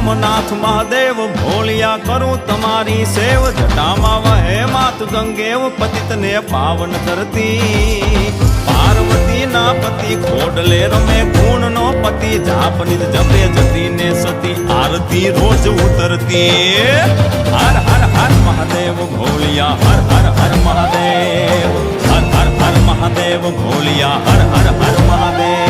સોમનાથ મહાદેવ ભોલિયા કરું તમારી સેવ જટામાં વહે માત ગંગેવ પતિતને પાવન કરતી પાર્વતી ના પતિ ખોડલે રમે ગુણ નો પતિ જાપ નિજ જપે જતી ને સતી આરતી રોજ ઉતરતી હર હર હર મહાદેવ ભોલિયા હર હર હર મહાદેવ હર હર હર મહાદેવ ભોલિયા હર હર હર મહાદેવ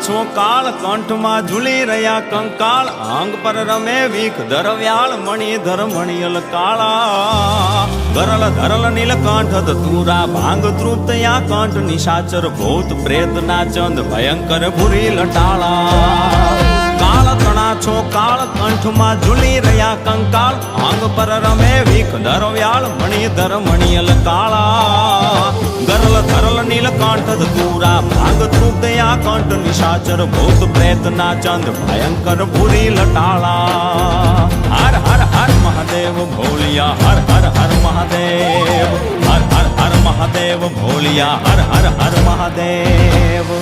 છો કાળ કંઠમાં ઝૂલી રહ્યા કંકાળ અંગ પર રમે વીખ ધરવ્યાળ મણિધર મણિયલ કાળા ગરલ ધરલ નીલકંઠ ધતુરા ભાંગ તૃપ્તયા કંઠ નિશાચર ભૂત પ્રેત ના ચંદ ભયંકર ભૂરી લટાળા કાળ તણા છો કાળ કંઠમાં ઝૂલી રહ્યા કંકાળ અંગ પર રમે વીખ ધરવ્યાળ મણિધર મણિયલ કાળા ગરલ ધરલ નીલકંઠ ધતુરા ભાંગ તૃપ્તયા કંઠ નિશાચર ભૂત પ્રેત ના ચંદ ભયંકર ભૂરી લટાળા હર હર હર મહાદેવ ભોલિયા હર હર હર મહાદેવ હર હર હર મહાદેવ ભોલિયા હર હર હર મહાદેવ